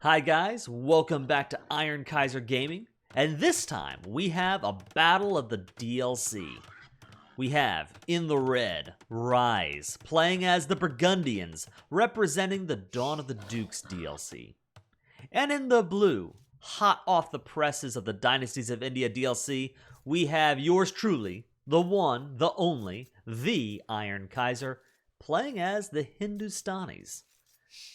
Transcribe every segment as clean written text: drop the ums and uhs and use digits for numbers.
Hi guys, welcome back to Iron Kaiser Gaming, and this time we have a battle of the DLC. We have, in the red, Rise, playing as the Burgundians, representing the Dawn of the Dukes DLC. And in the blue, hot off the presses of the Dynasties of India DLC, we have yours truly, the one, the only, the Iron Kaiser, playing as the Hindustanis.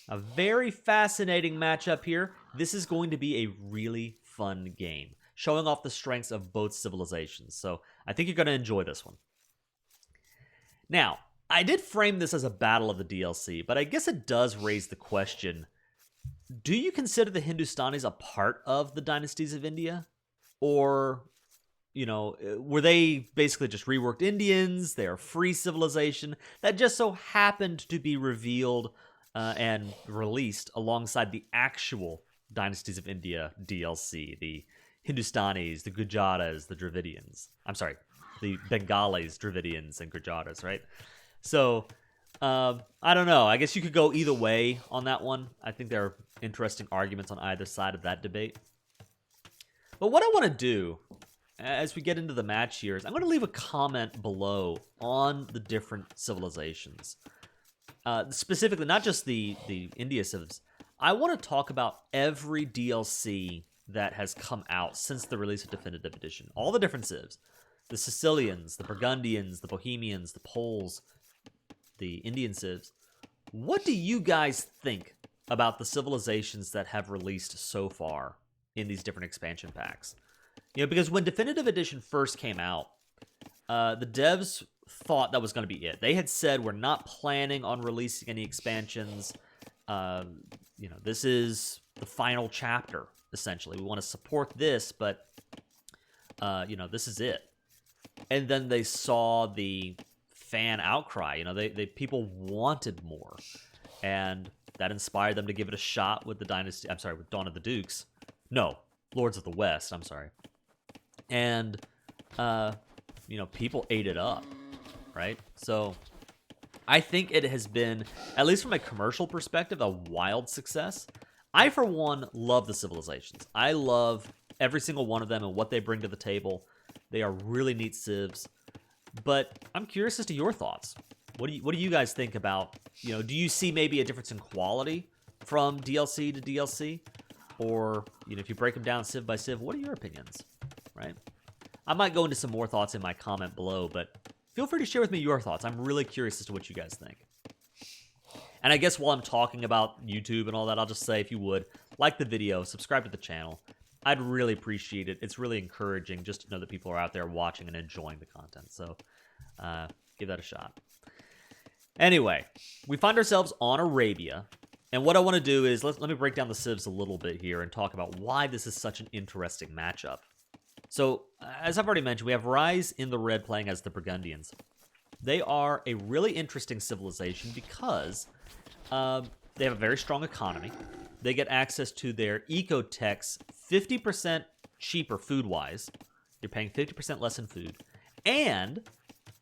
A very fascinating matchup here. This is going to be a really fun game, showing off the strengths of both civilizations. So I think you're going to enjoy this one. Now, I did frame this as a battle of the DLC, but I guess it does raise the question, do you consider the Hindustanis a part of the Dynasties of India? Or, were they basically just reworked Indians? They're a free civilization that just so happened to be revealed and released alongside the actual Dynasties of India DLC, the Hindustanis, the Gujaras, the Dravidians. I'm sorry, the Bengalis, Dravidians, and Gujaras, right? So, I don't know. I guess you could go either way on that one. I think there are interesting arguments on either side of that debate. But what I want to do, as we get into the match here, is I'm going to leave a comment below on the different civilizations. Specifically, not just the India civs. I want to talk about every DLC that has come out since the release of Definitive Edition. All the different civs. The Sicilians, the Burgundians, the Bohemians, the Poles, the Indian civs. What do you guys think about the civilizations that have released so far in these different expansion packs? Because when Definitive Edition first came out, the devs thought that was going to be it. They had said, we're not planning on releasing any expansions. This is the final chapter, essentially. We want to support this, but, this is it. And then they saw the fan outcry. They people wanted more. And that inspired them to give it a shot with with Dawn of the Dukes. No, Lords of the West, I'm sorry. And, people ate it up. Right? So I think it has been, at least from a commercial perspective, a wild success. I, for one, love the civilizations. I love every single one of them and what they bring to the table. They are really neat civs. But I'm curious as to your thoughts. What do you guys think about, do you see maybe a difference in quality from DLC to DLC? Or, if you break them down civ by civ, what are your opinions? Right? I might go into some more thoughts in my comment below, but feel free to share with me your thoughts. I'm really curious as to what you guys think. And I guess while I'm talking about YouTube and all that, I'll just say, if you would, like the video, subscribe to the channel. I'd really appreciate it. It's really encouraging just to know that people are out there watching and enjoying the content. So give that a shot. Anyway, we find ourselves on Arabia. And what I want to do is, let me break down the civs a little bit here and talk about why this is such an interesting matchup. So, as I've already mentioned, we have Rise in the red playing as the Burgundians. They are a really interesting civilization because they have a very strong economy. They get access to their eco-techs 50% cheaper food-wise. You're paying 50% less in food. And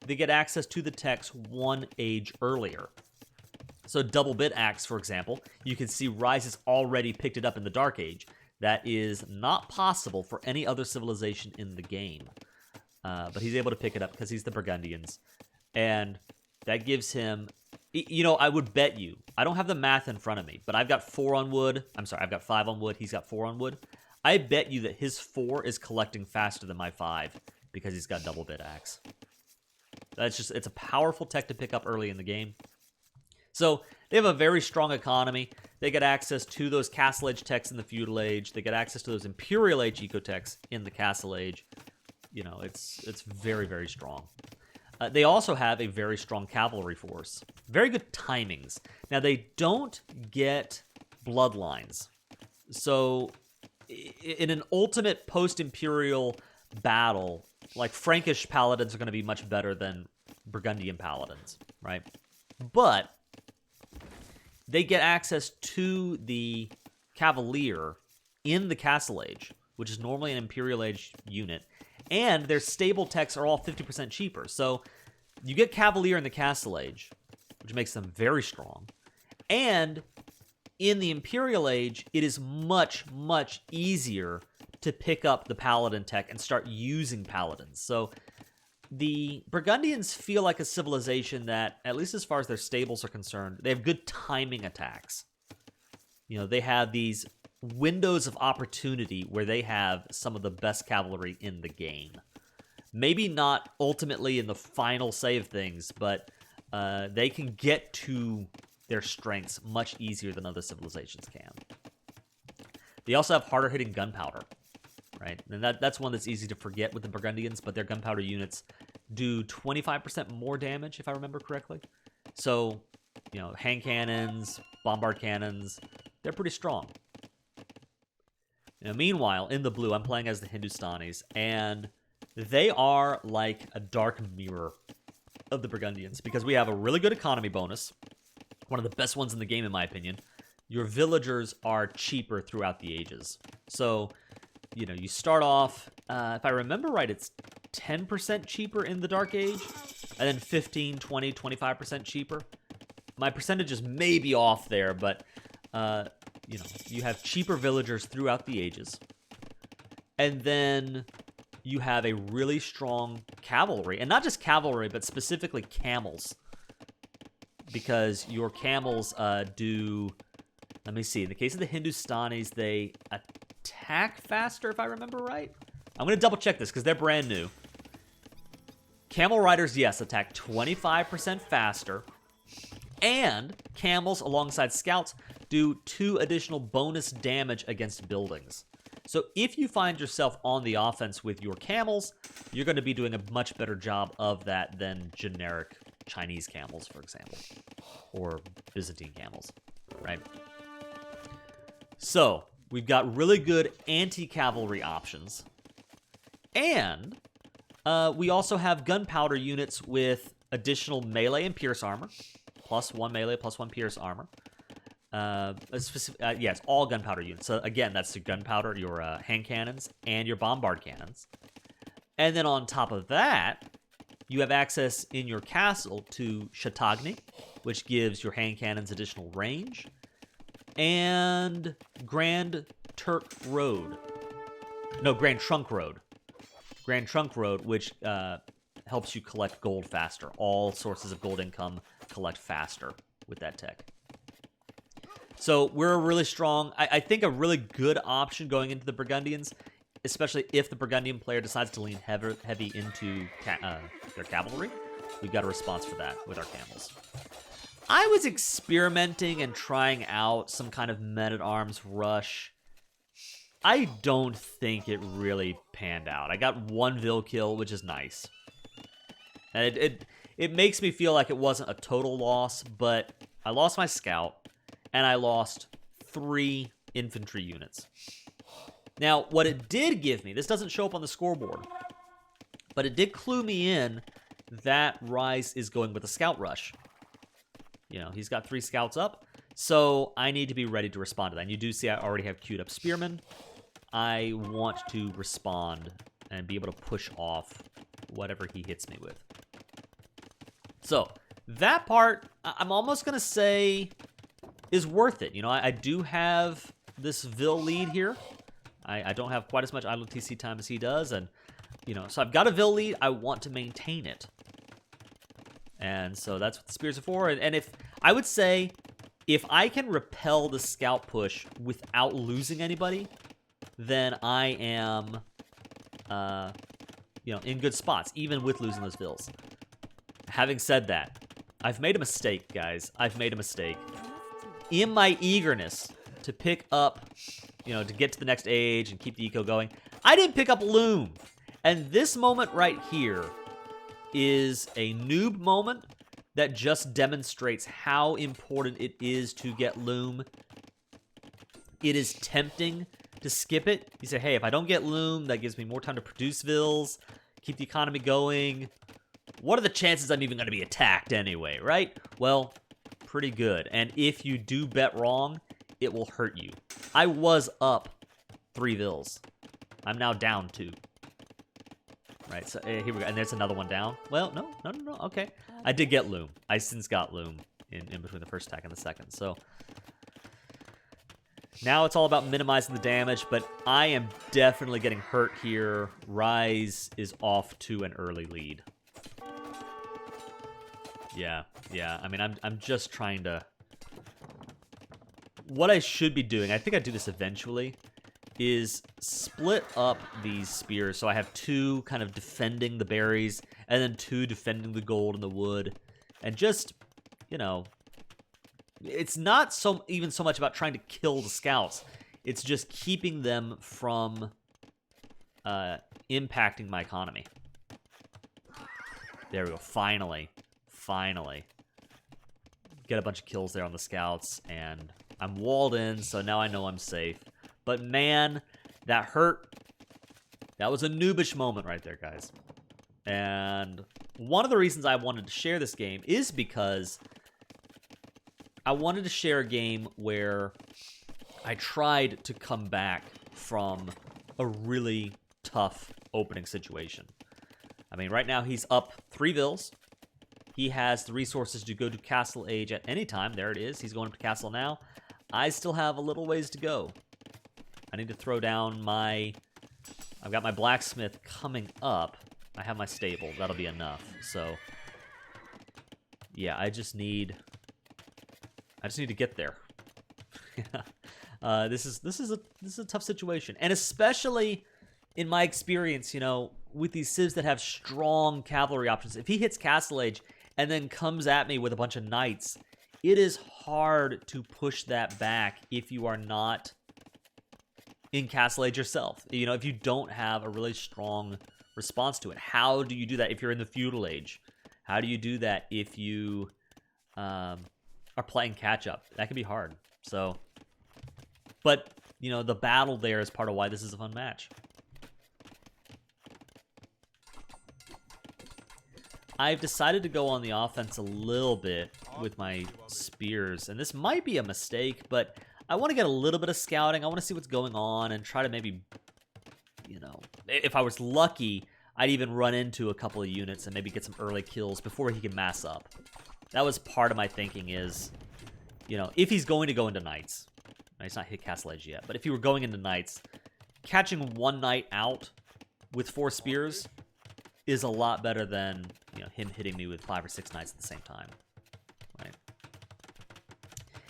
they get access to the techs one age earlier. So double bit axe, for example, you can see Rise has already picked it up in the Dark Age. That is not possible for any other civilization in the game. But he's able to pick it up because he's the Burgundians. And that gives him... I would bet you... I don't have the math in front of me, but I've got 4 on wood. I'm sorry, I've got 5 on wood. He's got 4 on wood. I bet you that his 4 is collecting faster than my 5 because he's got double bit axe. It's a powerful tech to pick up early in the game. So they have a very strong economy. They get access to those Castle Age techs in the Feudal Age. They get access to those Imperial Age eco-techs in the Castle Age. It's very, very strong. They also have a very strong cavalry force. Very good timings. Now, they don't get bloodlines. So in an ultimate post-Imperial battle, like Frankish paladins are going to be much better than Burgundian paladins, right? But they get access to the Cavalier in the Castle Age, which is normally an Imperial Age unit, and their stable techs are all 50% cheaper. So you get Cavalier in the Castle Age, which makes them very strong, and in the Imperial Age, it is much, much easier to pick up the Paladin tech and start using Paladins. So the Burgundians feel like a civilization that, at least as far as their stables are concerned, they have good timing attacks. You know, they have these windows of opportunity where they have some of the best cavalry in the game. Maybe not ultimately in the final say of things, but they can get to their strengths much easier than other civilizations can. They also have harder hitting gunpowder, right? And that's one that's easy to forget with the Burgundians, but their gunpowder units do 25% more damage, if I remember correctly. So, you know, hand cannons, bombard cannons, they're pretty strong. Now, meanwhile, in the blue, I'm playing as the Hindustanis, and they are like a dark mirror of the Burgundians because we have a really good economy bonus, one of the best ones in the game, in my opinion. Your villagers are cheaper throughout the ages. So, you know, you start off, if I remember right, it's 10% cheaper in the Dark Age, and then 15, 20, 25% cheaper. My percentages may be off there, but, you know, you have cheaper villagers throughout the ages. And then you have a really strong cavalry, and not just cavalry, but specifically camels. Because your camels do, let me see, in the case of the Hindustanis, they attack faster, if I remember right. I'm going to double check this because they're brand new. Camel riders, yes, attack 25% faster. And camels, alongside scouts, do 2 additional bonus damage against buildings. So if you find yourself on the offense with your camels, you're going to be doing a much better job of that than generic Chinese camels, for example, or Byzantine camels, right? So we've got really good anti-cavalry options, and we also have gunpowder units with additional melee and pierce armor, +1 melee, +1 pierce armor. Yes, all gunpowder units. So again, that's your gunpowder, your hand cannons, and your bombard cannons. And then on top of that, you have access in your castle to Chautauqua, which gives your hand cannons additional range, and Grand Trunk Road. Grand Trunk Road, which helps you collect gold faster. All sources of gold income collect faster with that tech. So we're really strong. I think a really good option going into the Burgundians, especially if the Burgundian player decides to lean heavy into their cavalry. We've got a response for that with our camels. I was experimenting and trying out some kind of men-at-arms rush. I don't think it really panned out. I got 1 Vil kill, which is nice. And it makes me feel like it wasn't a total loss, but I lost my scout, and I lost 3 infantry units. Now, what it did give me, this doesn't show up on the scoreboard, but it did clue me in that Rise is going with a scout rush. You know, he's got 3 scouts up, so I need to be ready to respond to that. And you do see I already have queued up spearmen. I want to respond and be able to push off whatever he hits me with. So, that part, I'm almost going to say, is worth it. You know, I do have this Vil lead here. I don't have quite as much idle TC time as he does, and, you know, so I've got a Vil lead. I want to maintain it. And so that's what the spears are for. And if I would say, if I can repel the scout push without losing anybody, then I am, you know, in good spots, even with losing those Vils. Having said that, I've made a mistake, guys. I've made a mistake. In my eagerness to pick up, you know, to get to the next age and keep the eco going, I didn't pick up Loom. And this moment right here is a noob moment that just demonstrates how important it is to get Loom. It is tempting to skip it. You say, hey, if I don't get Loom, that gives me more time to produce Vils, keep the economy going. What are the chances I'm even going to be attacked anyway, right? Well, pretty good. And if you do bet wrong, it will hurt you. I was up 3 Vils. I'm now down 2. Right, so here we go. And there's another one down. Well, no. Okay. I did get Loom. I since got Loom in between the first attack and the second. So Now it's all about minimizing the damage, but I am definitely getting hurt here. Rise is off to an early lead. Yeah. I mean, I'm just trying to... What I should be doing, I think I do this eventually, is split up these spears. So I have 2 kind of defending the berries, and then 2 defending the gold and the wood. And just, you know... It's not even so much about trying to kill the scouts. It's just keeping them from impacting my economy. There we go. Finally. Get a bunch of kills there on the scouts, and I'm walled in, so now I know I'm safe. But man, that hurt. That was a noobish moment right there, guys. And one of the reasons I wanted to share this game is because I wanted to share a game where I tried to come back from a really tough opening situation. I mean, right now he's up 3 vills. He has the resources to go to Castle Age at any time. There it is. He's going up to Castle now. I still have a little ways to go. I need to throw down my... I've got my blacksmith coming up. I have my stable. That'll be enough. So, yeah, I just need to get there. This is a tough situation, and especially in my experience, you know, with these civs that have strong cavalry options. If he hits Castle Age and then comes at me with a bunch of knights, it is hard to push that back if you are not in Castle Age yourself. You know, if you don't have a really strong response to it. How do you do that if you're in the feudal age? How do you do that if you are playing catch-up? That can be hard. So, but, you know, the battle there is part of why this is a fun match. I've decided to go on the offense a little bit with my spears, and this might be a mistake, but I want to get a little bit of scouting. I want to see what's going on and try to maybe, you know, if I was lucky, I'd even run into a couple of units and maybe get some early kills before he can mass up. That was part of my thinking is, you know, if he's going to go into knights, he's not hit Castle Edge yet, but if he were going into knights, catching one knight out with 4 spears is a lot better than, you know, him hitting me with 5 or 6 knights at the same time, right?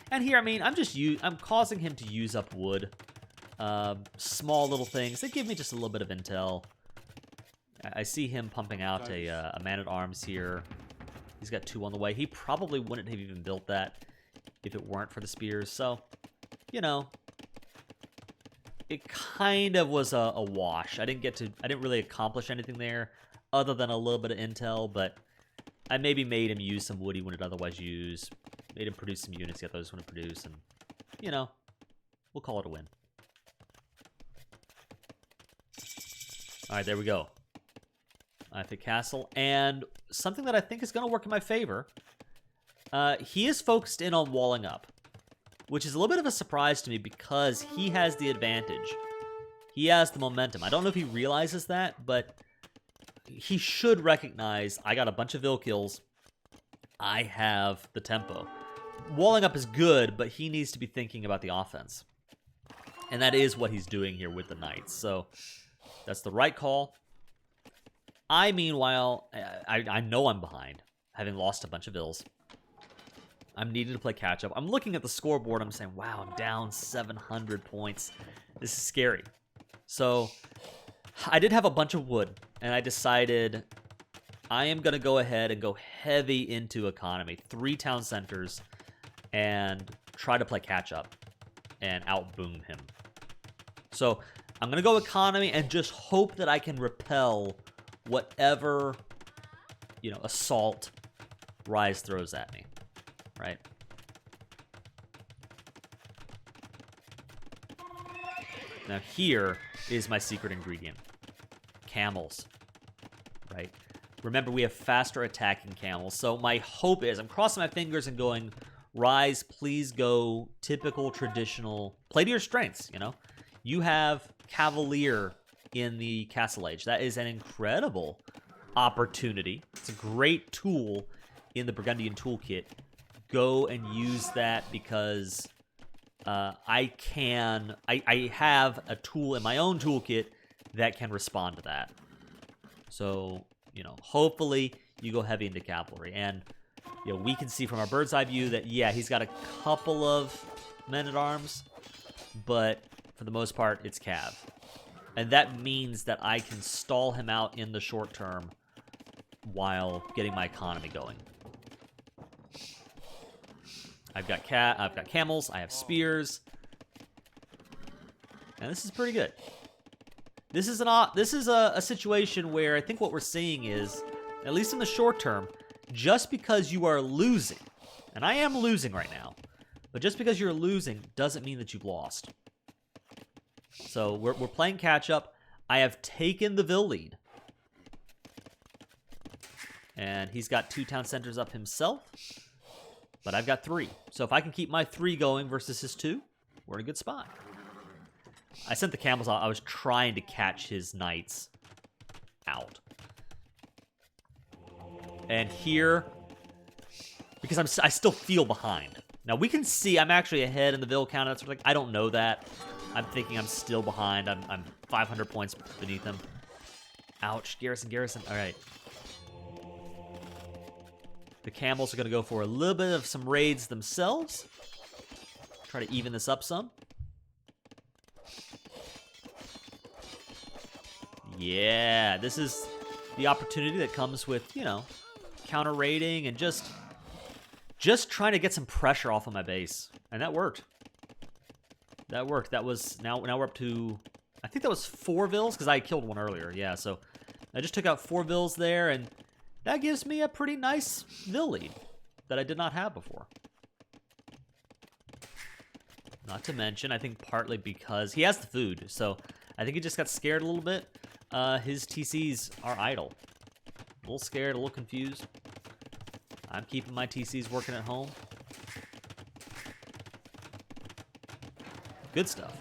And here, I mean, I'm causing him to use up wood. Small little things. They give me just a little bit of intel. I see him pumping out a man-at-arms here. He's got 2 on the way. He probably wouldn't have even built that if it weren't for the spears. So, you know, it kind of was a wash. I didn't really accomplish anything there other than a little bit of intel, but I maybe made him use some wood he wouldn't otherwise use. Made him produce some units he otherwise wouldn't produce, and, you know, we'll call it a win. All right, there we go. I pick Castle, and something that I think is going to work in my favor, he is focused in on walling up, which is a little bit of a surprise to me because he has the advantage. He has the momentum. I don't know if he realizes that, but he should recognize I got a bunch of ill kills. I have the tempo. Walling up is good, but he needs to be thinking about the offense. And that is what he's doing here with the knights. So that's the right call. I, meanwhile, I know I'm behind, having lost a bunch of ills. I'm needing to play catch-up. I'm looking at the scoreboard. I'm saying, wow, I'm down 700 points. This is scary. So I did have a bunch of wood, and I decided I am going to go ahead and go heavy into economy. 3 town centers, and try to play catch-up and out-boom him. So I'm going to go economy and just hope that I can repel whatever, you know, assault Rise throws at me, right? Now here is my secret ingredient. Camels, right? Remember, we have faster attacking camels. So my hope is, I'm crossing my fingers and going, Rise, please go typical, traditional, play to your strengths, you know? You have Cavalier in the Castle Age. That is an incredible opportunity. It's a great tool in the Burgundian toolkit. Go and use that because I have a tool in my own toolkit that can respond to that. So, you know, hopefully you go heavy into cavalry. And, you know, we can see from our bird's eye view that, yeah, he's got a couple of men-at-arms, but for the most part, it's cav. And that means that I can stall him out in the short term while getting my economy going. I've got camels, I have spears. And this is pretty good. This is a situation where I think what we're seeing is, at least in the short term, just because you are losing, and I am losing right now, but just because you're losing doesn't mean that you've lost. So we're playing catch up. I have taken the Ville lead. And he's got 2 town centers up himself, but I've got 3. So if I can keep my 3 going versus his 2, we're in a good spot. I sent the camels out. I was trying to catch his knights out. And here, because I still feel behind. Now we can see I'm actually ahead in the Ville count. That's like, I don't know that. I'm thinking I'm still behind. I'm 500 points beneath him. Ouch, garrison. All right. The camels are going to go for a little bit of some raids themselves. Try to even this up some. Yeah, this is the opportunity that comes with, you know, counter raiding and just trying to get some pressure off of my base. And that worked. That worked. That was, now we're up to, I think that was 4 vills, because I killed one earlier. Yeah, so I just took out 4 vills there, and that gives me a pretty nice Ville lead that I did not have before. Not to mention, I think partly because he has the food, so I think he just got scared a little bit. His TCs are idle. A little scared, a little confused. I'm keeping my TCs working at home. Good stuff.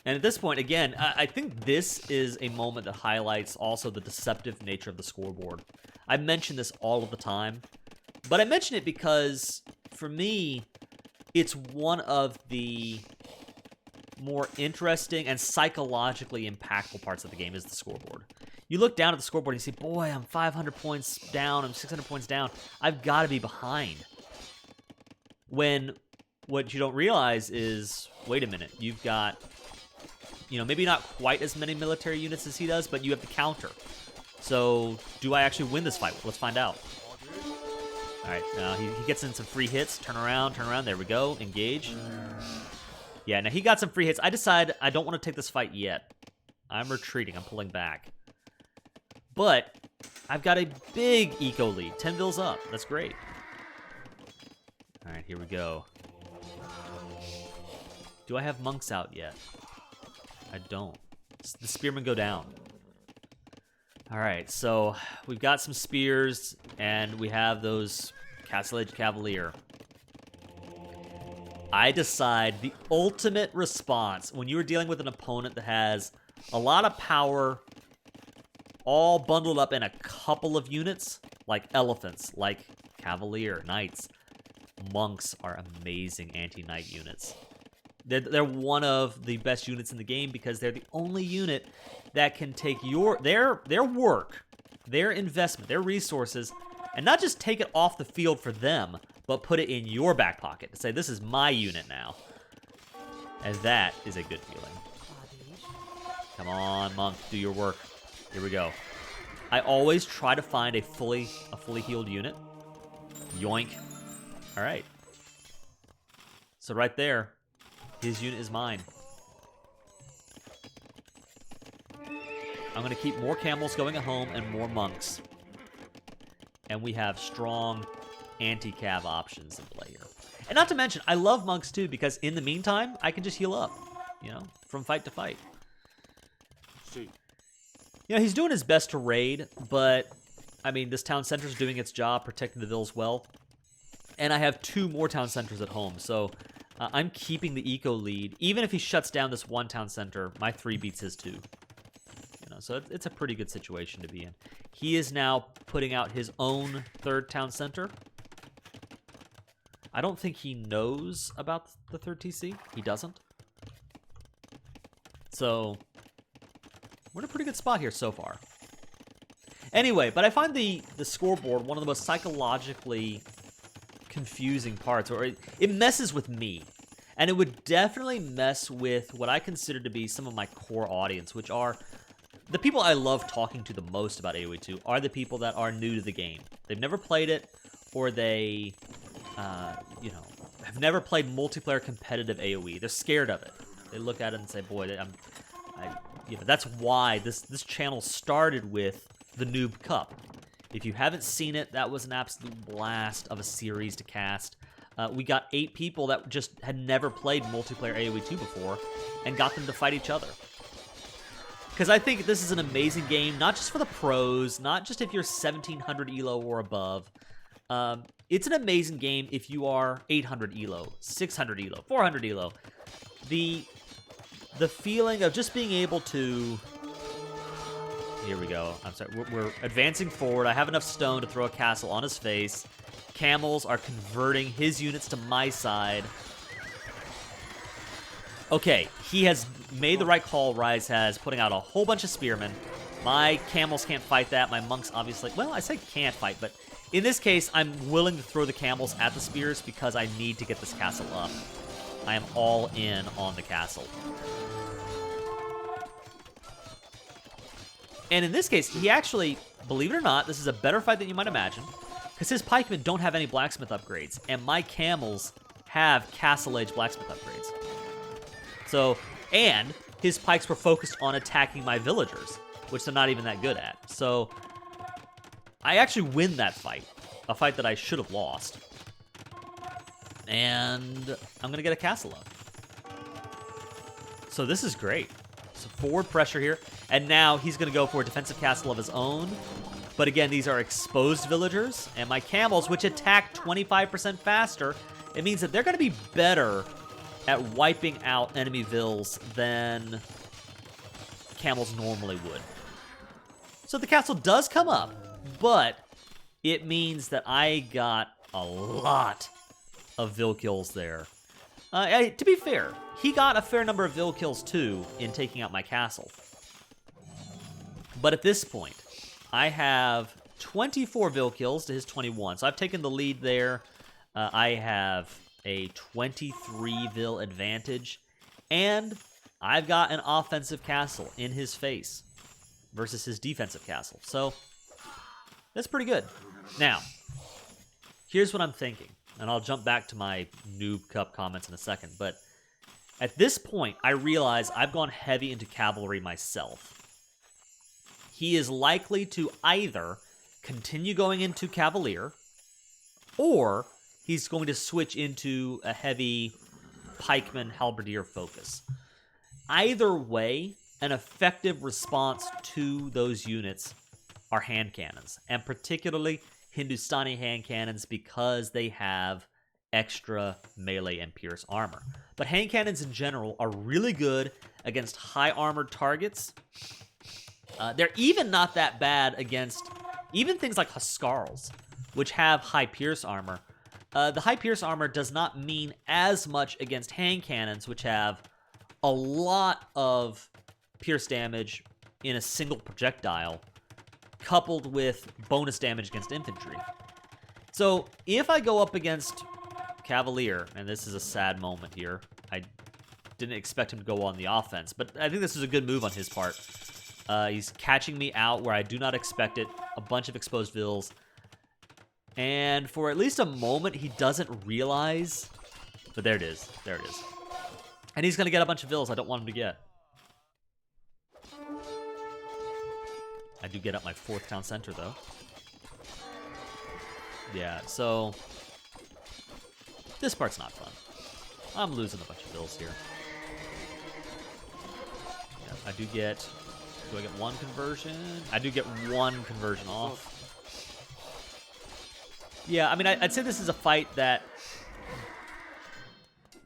And at this point, again, I think this is a moment that highlights also the deceptive nature of the scoreboard. I mention this all of the time, but I mention it because, for me, it's one of the more interesting and psychologically impactful parts of the game is the scoreboard. You look down at the scoreboard and you see, boy, I'm 500 points down, I'm 600 points down. I've got to be behind. When what you don't realize is, wait a minute, you've got, you know, maybe not quite as many military units as he does, but you have the counter. So, do I actually win this fight? Let's find out. Alright, he gets in some free hits. Turn around, there we go. Engage. Yeah, now he got some free hits. I decide I don't want to take this fight yet. I'm retreating, I'm pulling back. But, I've got a big eco lead. 10 vills up, that's great. Alright, here we go. Do I have monks out yet? I don't. The spearmen go down. Alright, so we've got some spears, and we have those Castle Edge Cavalier. I decide the ultimate response when you're dealing with an opponent that has a lot of power, all bundled up in a couple of units, like elephants, like Cavalier, Knights. Monks are amazing anti-knight units. They're one of the best units in the game because they're the only unit that can take their work, their investment, their resources, and not just take it off the field for them, but put it in your back pocket to say, this is my unit now. And that is a good feeling. Come on, monk, do your work. Here we go. I always try to find a fully healed unit. Yoink. All right. So right there, his unit is mine. I'm going to keep more camels going at home and more monks. And we have strong anti-cav options in play here. And not to mention, I love monks too, because in the meantime, I can just heal up, you know, from fight to fight. You know, he's doing his best to raid, but, I mean, this town center's doing its job, protecting the vills well. And I have 2 more town centers at home, so I'm keeping the eco lead. Even if he shuts down this 1 town center, my 3 beats his 2. You know, so it's a pretty good situation to be in. He is now putting out his own 3rd town center. I don't think he knows about the third TC. He doesn't. So, we're in a pretty good spot here so far. Anyway, but I find the scoreboard one of the most psychologically confusing parts, or it messes with me. And it would definitely mess with what I consider to be some of my core audience, which are the people I love talking to the most about AoE 2 are the people that are new to the game. They've never played it, or they, you know, have never played multiplayer competitive AoE. They're scared of it. They look at it and say, boy, you know, that's why this channel started with the Noob Cup. If you haven't seen it, that was an absolute blast of a series to cast. We got 8 people that just had never played multiplayer AoE 2 before and got them to fight each other. Because I think this is an amazing game, not just for the pros, not just if you're 1700 elo or above. It's an amazing game if you are 800 elo, 600 elo, 400 elo. The feeling of just being able to... Here we go. I'm sorry. We're advancing forward. I have enough stone to throw a castle on his face. Camels are converting his units to my side. Okay, he has made the right call, Rise has, putting out a whole bunch of spearmen. My camels can't fight that. My monks obviously... Well, I say can't fight, but in this case, I'm willing to throw the camels at the spears because I need to get this castle up. I am all in on the castle. And in this case, he actually, believe it or not, this is a better fight than you might imagine, because his pikemen don't have any blacksmith upgrades, and my camels have castle-age blacksmith upgrades. So, and his pikes were focused on attacking my villagers, which they're not even that good at. So, I actually win that fight, a fight that I should have lost. And I'm going to get a castle up. So this is great. So forward pressure here. And now he's going to go for a defensive castle of his own. But again, these are exposed villagers. And my camels, which attack 25% faster, it means that they're going to be better at wiping out enemy vills than camels normally would. So the castle does come up, but it means that I got a lot of vill kills there. To be fair, he got a fair number of vill kills too in taking out my castle. But at this point, I have 24 vill kills to his 21. So I've taken the lead there. I have a 23 vill advantage. And I've got an offensive castle in his face versus his defensive castle. So that's pretty good. Now, here's what I'm thinking. And I'll jump back to my Noob Cup comments in a second. But at this point, I realize I've gone heavy into cavalry myself. He is likely to either continue going into Cavalier, or he's going to switch into a heavy pikeman halberdier focus. Either way, an effective response to those units are hand cannons, and particularly Hindustani hand cannons because they have extra melee and pierce armor. But hand cannons in general are really good against high armored targets. They're even not that bad against even things like Huskarls, which have high pierce armor. The high pierce armor does not mean as much against hand cannons, which have a lot of pierce damage in a single projectile, coupled with bonus damage against infantry. So if I go up against Cavalier, and this is a sad moment here, I didn't expect him to go on the offense, but I think this is a good move on his part. He's catching me out where I do not expect it, a bunch of exposed vills, and for at least a moment he doesn't realize, but there it is, and he's gonna get a bunch of vills I don't want him to get. I do get up my 4th town center, though. Yeah, so this part's not fun. I'm losing a bunch of vills here. Yeah, I do get... Do I get 1 conversion? I do get 1 conversion off. Yeah, I mean, I'd say this is a fight that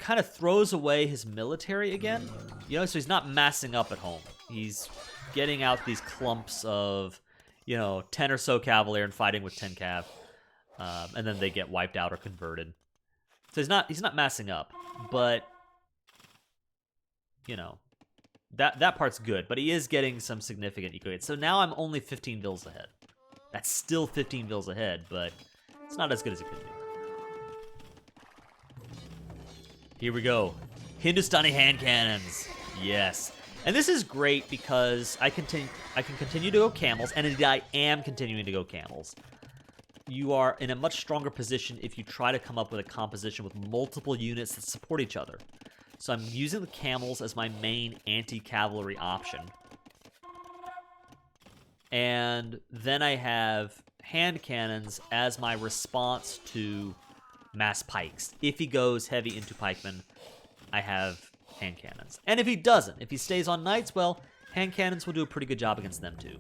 kind of throws away his military again. You know, so he's not massing up at home. He's getting out these clumps of, you know, 10 or so Cavalier and fighting with 10 Cav. And then they get wiped out or converted. So he's not massing up, but you know, that part's good, but he is getting some significant eco gains. So now I'm only 15 vills ahead. That's still 15 vills ahead, but it's not as good as it could be. Here we go. Hindustani hand cannons. Yes. And this is great because I can continue to go camels, and indeed I am continuing to go camels. You are in a much stronger position if you try to come up with a composition with multiple units that support each other. So I'm using the camels as my main anti-cavalry option. And then I have hand cannons as my response to mass pikes. If he goes heavy into pikemen, I have hand cannons. And if he doesn't, if he stays on knights, well, hand cannons will do a pretty good job against them too.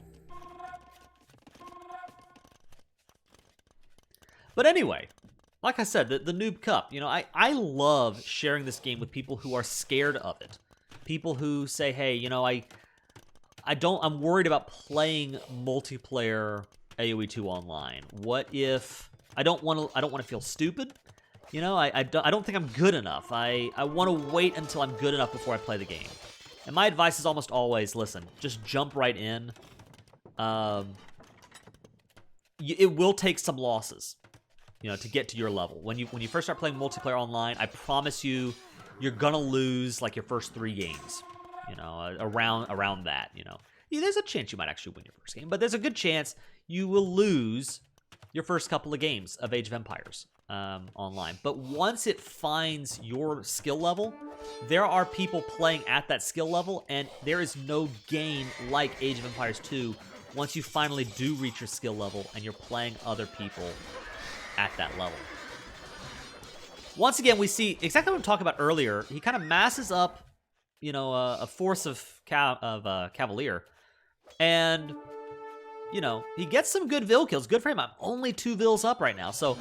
But anyway, like I said, the Noob Cup, you know, I love sharing this game with people who are scared of it. People who say, hey, you know, I'm worried about playing multiplayer AoE 2 online. What if I don't want to feel stupid? You know, I don't think I'm good enough. I want to wait until I'm good enough before I play the game. And my advice is almost always, listen, just jump right in. It will take some losses, you know, to get to your level. When you first start playing multiplayer online, I promise you, you're gonna lose like your first 3 games. You know, around that. You know, there's a chance you might actually win your first game, but there's a good chance you will lose your first couple of games of Age of Empires online. But once it finds your skill level, there are people playing at that skill level, and there is no game like Age of Empires 2 once you finally do reach your skill level and you're playing other people at that level. Once again, we see exactly what I'm talking about earlier. He kind of masses up, you know, a force of Cavalier, and you know, he gets some good Vill kills. Good for him. I'm only 2 Vills up right now, so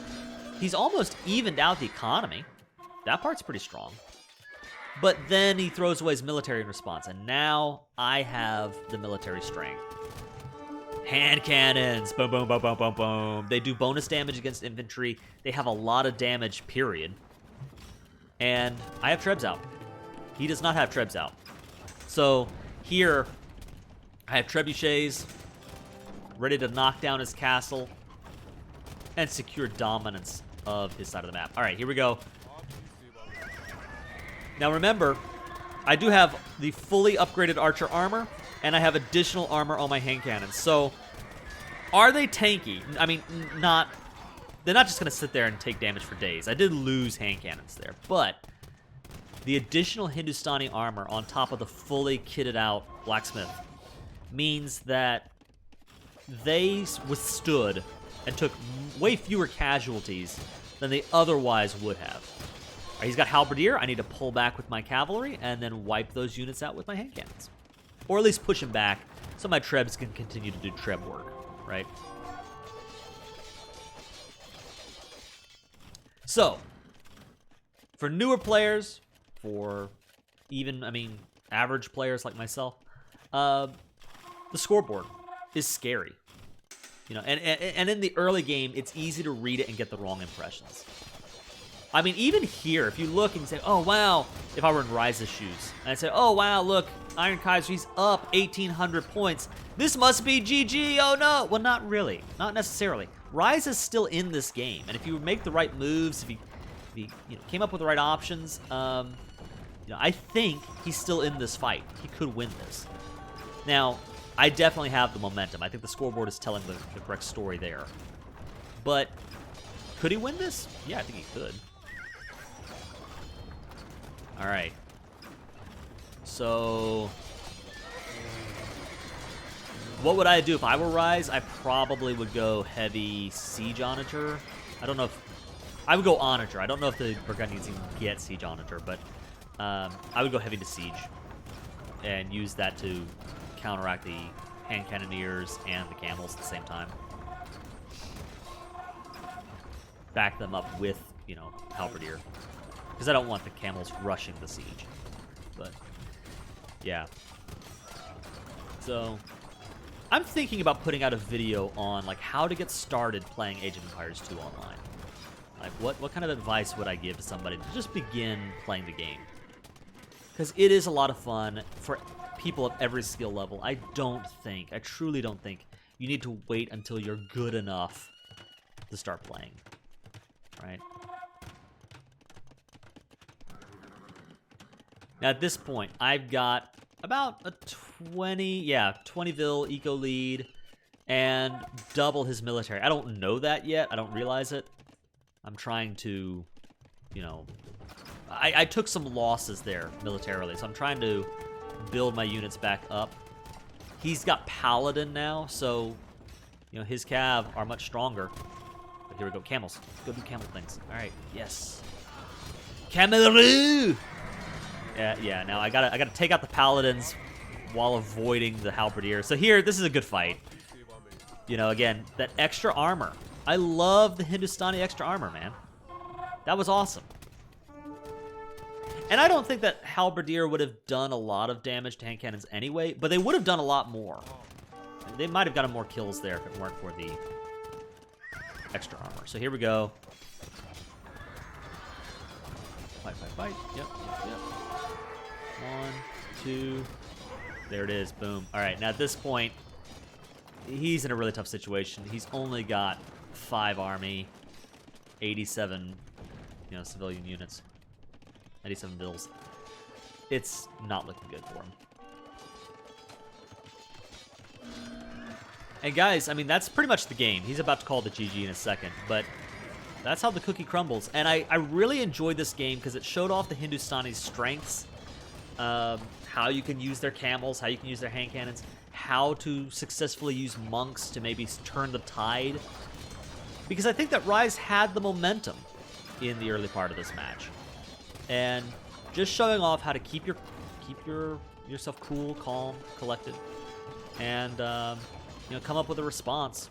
he's almost evened out the economy. That part's pretty strong. But then he throws away his military in response, and now I have the military strength. Hand cannons. Boom, boom, boom, boom, boom, boom. They do bonus damage against infantry. They have a lot of damage, period. And I have Trebs out. He does not have Trebs out. So here, I have Trebuchets ready to knock down his castle and secure dominance of his side of the map. All right, here we go. Now remember, I do have the fully upgraded archer armor, and I have additional armor on my hand cannons. So, are they tanky? I mean, they're not just going to sit there and take damage for days. I did lose hand cannons there, but the additional Hindustani armor on top of the fully kitted out blacksmith means that they withstood and took way fewer casualties than they otherwise would have. Right, he's got halberdier. I need to pull back with my cavalry and then wipe those units out with my hand cannons. Or at least push him back so my trebs can continue to do treb work, right? So, for newer players, for even, average players like myself, the scoreboard is scary. You know, and in the early game, it's easy to read it and get the wrong impressions. I mean, even here, if you look and say, oh, wow, if I were in Ryza's shoes, and I'd say, oh, wow, look, Iron Kaiser, he's up 1,800 points. This must be GG, oh, no. Well, not really. Not necessarily. Ryza's still in this game, and if you make the right moves, if he came up with the right options, I think he's still in this fight. He could win this. Now, I definitely have the momentum. I think the scoreboard is telling the correct story there. But could he win this? Yeah, I think he could. All right. So, what would I do if I were Ryze? I probably would go heavy siege onager. I don't know if I would go onager. I don't know if the Burgundians even get siege onager, but I would go heavy to siege and use that to counteract the hand cannoneers and the camels at the same time. Back them up with, halberdier. Because I don't want the camels rushing the siege. But, yeah. So, I'm thinking about putting out a video on, how to get started playing Age of Empires 2 online. Like, what kind of advice would I give to somebody to just begin playing the game? Because it is a lot of fun for people of every skill level. I truly don't think you need to wait until you're good enough to start playing, right? Now, at this point, I've got about a 20-ville eco lead and double his military. I don't know that yet. I don't realize it. I'm trying to, you know, I took some losses there militarily, so I'm trying to build my units back up. He's got Paladin now, so, you know, his cav are much stronger. But here we go, camels. Go do camel things. All right, yes. Camelroo! Yeah. Now I gotta take out the paladins while avoiding the halberdier. So here, this is a good fight. You know, again, that extra armor. I love the Hindustani extra armor, man. That was awesome. And I don't think that halberdier would have done a lot of damage to hand cannons anyway, but they would have done a lot more. They might have gotten more kills there if it weren't for the extra armor. So here we go. Fight. Yep. 1, 2. There it is. Boom. All right. Now at this point, he's in a really tough situation. He's only got 5 army, 87, you know, civilian units, 87 bills. It's not looking good for him. And guys, I mean, that's pretty much the game. He's about to call the GG in a second, but that's how the cookie crumbles. And I really enjoyed this game because it showed off the Hindustanis' strengths, how you can use their camels, how you can use their hand cannons, how to successfully use monks to maybe turn the tide. Because I think that Rise had the momentum in the early part of this match. And just showing off how to keep yourself cool, calm, collected, and you know, come up with a response.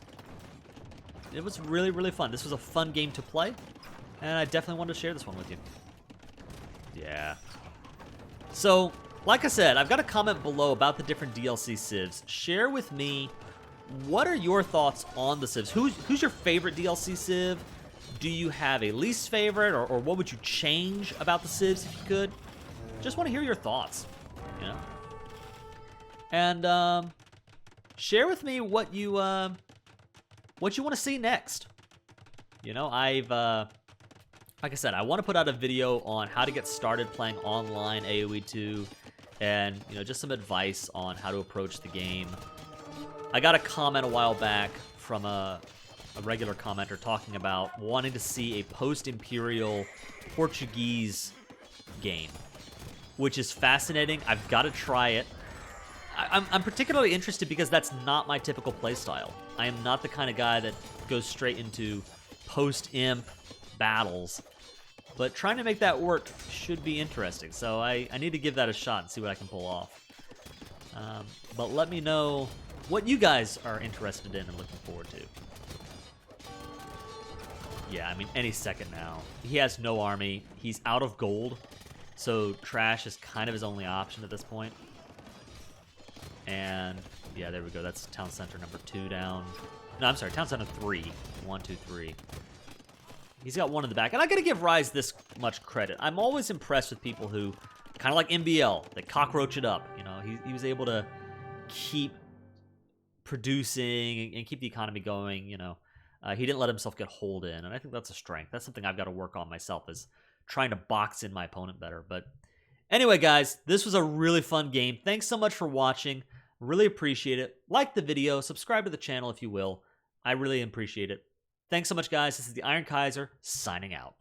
It was really, really fun. This was a fun game to play, and I definitely wanted to share this one with you. Yeah. So, like I said, I've got a comment below about the different DLC civs. Share with me, what are your thoughts on the civs? Who's your favorite DLC civ? Do you have a least favorite, or what would you change about the civs if you could? Just want to hear your thoughts, you know? And share with me what you want to see next. You know, like I said, I want to put out a video on how to get started playing online AoE 2, and, you know, just some advice on how to approach the game. I got a comment a while back from a regular commenter talking about wanting to see a post-imperial Portuguese game, which is fascinating. I've got to try it. I'm particularly interested because that's not my typical playstyle. I am not the kind of guy that goes straight into post-imp battles, but trying to make that work should be interesting. So I need to give that a shot and see what I can pull off. But let me know what you guys are interested in and looking forward to. Yeah, I mean, any second now. He has no army. He's out of gold, so trash is kind of his only option at this point. And yeah, there we go. That's town center number 2 down. No, I'm sorry, town center 3. 1, 2, 3. He's got 1 in the back. And I gotta give Rise this much credit. I'm always impressed with people who, kind of like MBL, they cockroach it up. You know, he was able to keep producing and keep the economy going, you know. He didn't let himself get holed in, and I think that's a strength. That's something I've got to work on myself, is trying to box in my opponent better. But anyway, guys, this was a really fun game. Thanks so much for watching. Really appreciate it. Like the video, subscribe to the channel if you will. I really appreciate it. Thanks so much, guys. This is the Iron Kaiser, signing out.